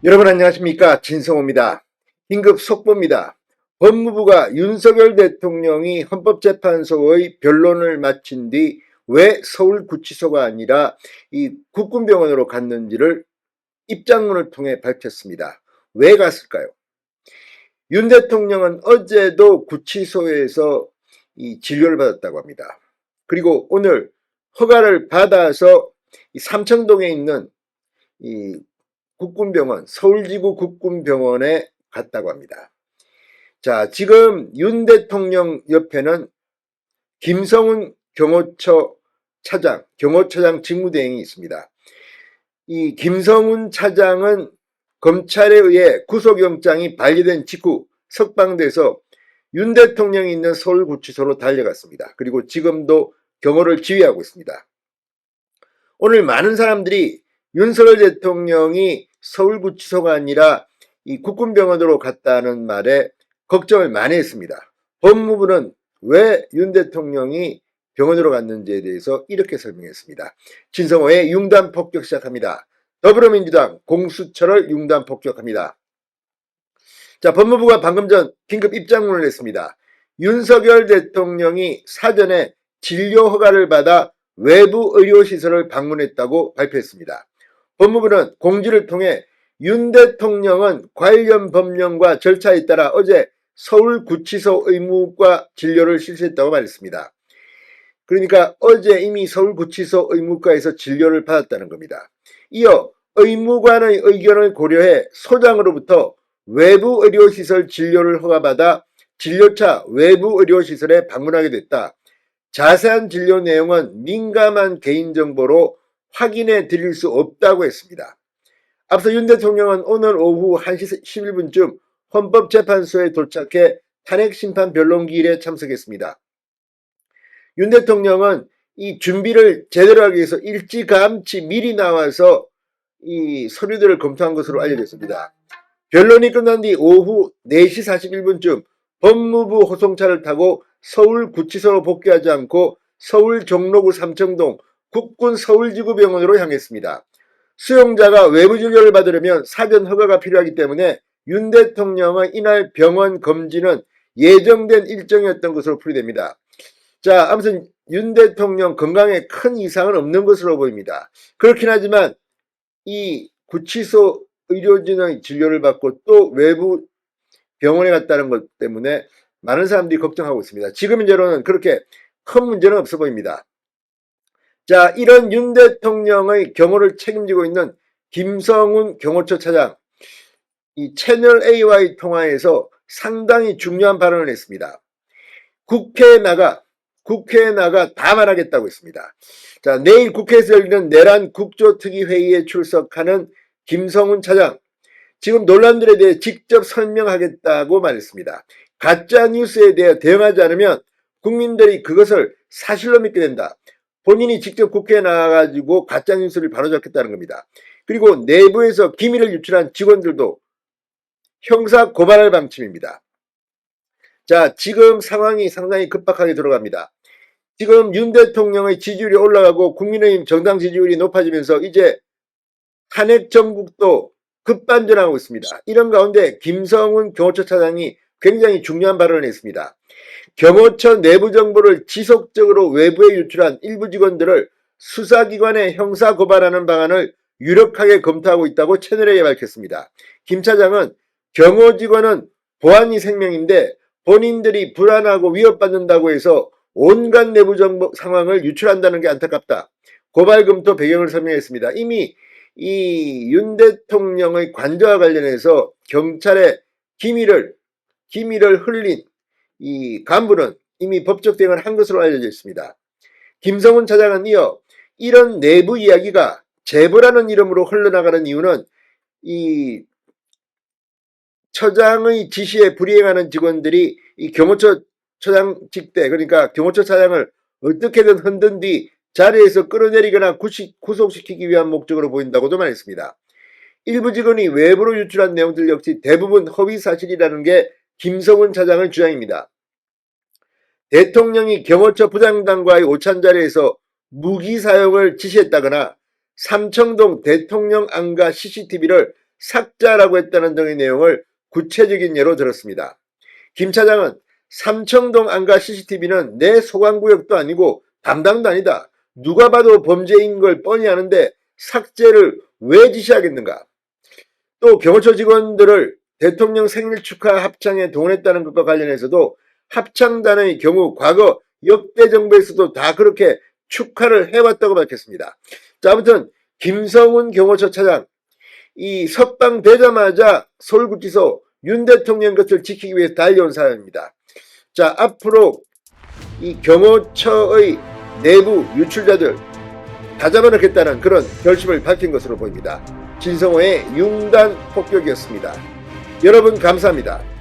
여러분 안녕하십니까, 진성호입니다. 긴급 속보입니다. 법무부가 윤석열 대통령이 헌법재판소의 변론을 마친 뒤 왜 서울구치소가 아니라 이 국군병원으로 갔는지를 입장문을 통해 밝혔습니다. 왜 갔을까요? 윤 대통령은 어제도 구치소에서 이 진료를 받았다고 합니다. 그리고 오늘 허가를 받아서 이 삼청동에 있는 이 국군병원, 서울지구 국군병원에 갔다고 합니다. 자, 지금 윤 대통령 옆에는 김성훈 경호처 차장, 경호처장 직무대행이 있습니다. 이 김성훈 차장은 검찰에 의해 구속영장이 발기된 직후 석방돼서 윤 대통령이 있는 서울구치소로 달려갔습니다. 그리고 지금도 경호를 지휘하고 있습니다. 오늘 많은 사람들이 윤석열 대통령이 서울구치소가 아니라 이 국군병원으로 갔다는 말에 걱정을 많이 했습니다. 법무부는 왜 윤 대통령이 병원으로 갔는지에 대해서 이렇게 설명했습니다. 진성호의 융단 폭격 시작합니다. 더불어민주당 공수처를 융단 폭격합니다. 자, 법무부가 방금 전 긴급 입장문을 냈습니다. 윤석열 대통령이 사전에 진료 허가를 받아 외부 의료시설을 방문했다고 발표했습니다. 법무부는 공지를 통해 윤 대통령은 관련 법령과 절차에 따라 어제 서울구치소 의무과 진료를 실시했다고 말했습니다. 그러니까 어제 이미 서울구치소 의무과에서 진료를 받았다는 겁니다. 이어 의무관의 의견을 고려해 소장으로부터 외부 의료시설 진료를 허가받아 진료차 외부 의료시설에 방문하게 됐다. 자세한 진료 내용은 민감한 개인정보로 확인해 드릴 수 없다고 했습니다. 앞서 윤 대통령은 오늘 오후 1시 11분쯤 헌법재판소에 도착해 탄핵심판 변론기일에 참석했습니다. 윤 대통령은 이 준비를 제대로 하기 위해서 일찌감치 미리 나와서 이 서류들을 검토한 것으로 알려졌습니다. 변론이 끝난 뒤 오후 4시 41분쯤 법무부 호송차를 타고 서울구치소로 복귀하지 않고 서울 종로구 삼청동 국군 서울지구병원으로 향했습니다. 수용자가 외부 진료를 받으려면 사전 허가가 필요하기 때문에 윤 대통령의 이날 병원 검진은 예정된 일정이었던 것으로 풀이됩니다. 자, 아무튼 윤 대통령 건강에 큰 이상은 없는 것으로 보입니다. 그렇긴 하지만 이 구치소 의료진의 진료를 받고 또 외부 병원에 갔다는 것 때문에 많은 사람들이 걱정하고 있습니다. 지금 현재로는 그렇게 큰 문제는 없어 보입니다. 자, 이런 윤 대통령의 경호를 책임지고 있는 김성훈 경호처 차장, 이 채널A와의 통화에서 상당히 중요한 발언을 했습니다. 국회에 나가 다 말하겠다고 했습니다. 자, 내일 국회에서 열리는 내란 국조특위회의에 출석하는 김성훈 차장, 지금 논란들에 대해 직접 설명하겠다고 말했습니다. 가짜뉴스에 대해 대응하지 않으면 국민들이 그것을 사실로 믿게 된다. 본인이 직접 국회에 나가가지고 가짜뉴스를 바로잡겠다는 겁니다. 그리고 내부에서 기밀을 유출한 직원들도 형사 고발할 방침입니다. 자, 지금 상황이 상당히 급박하게 들어갑니다. 지금 윤 대통령의 지지율이 올라가고 국민의힘 정당 지지율이 높아지면서 이제 탄핵 정국도 급반전하고 있습니다. 이런 가운데 김성훈 경호처 차장이 굉장히 중요한 발언을 했습니다. 경호처 내부 정보를 지속적으로 외부에 유출한 일부 직원들을 수사기관에 형사고발하는 방안을 유력하게 검토하고 있다고 채널A에 밝혔습니다. 김 차장은 경호 직원은 보안이 생명인데 본인들이 불안하고 위협받는다고 해서 온갖 내부 정보 상황을 유출한다는 게 안타깝다. 고발 검토 배경을 설명했습니다. 이미 이 윤 대통령의 관저와 관련해서 경찰의 기밀을 흘린 이 간부는 이미 법적 대응을 한 것으로 알려져 있습니다. 김성훈 차장은 이어 이런 내부 이야기가 제보라는 이름으로 흘러나가는 이유는 이 처장의 지시에 불이행하는 직원들이 이 경호처 처장 직대, 그러니까 경호처 차장을 어떻게든 흔든 뒤 자리에서 끌어내리거나 구속시키기 위한 목적으로 보인다고도 말했습니다. 일부 직원이 외부로 유출한 내용들 역시 대부분 허위 사실이라는 게 김성훈 차장의 주장입니다. 대통령이 경호처 부장단과의 오찬 자리에서 무기 사용을 지시했다거나 삼청동 대통령 안가 CCTV를 삭자라고 했다는 등의 내용을 구체적인 예로 들었습니다. 김 차장은 삼청동 안가 CCTV는 내 소관구역도 아니고 담당도 아니다. 누가 봐도 범죄인 걸 뻔히 아는데 삭제를 왜 지시하겠는가? 또 경호처 직원들을 대통령 생일 축하 합창에 동원했다는 것과 관련해서도 합창단의 경우 과거 역대 정부에서도 다 그렇게 축하를 해왔다고 밝혔습니다. 자, 아무튼 김성훈 경호처 차장, 이 석방되자마자 서울구치소 윤 대통령 것을 지키기 위해서 달려온 사람입니다. 자, 앞으로 이 경호처의 내부 유출자들 다 잡아넣겠다는 그런 결심을 밝힌 것으로 보입니다. 진성호의 융단 폭격이었습니다. 여러분 감사합니다.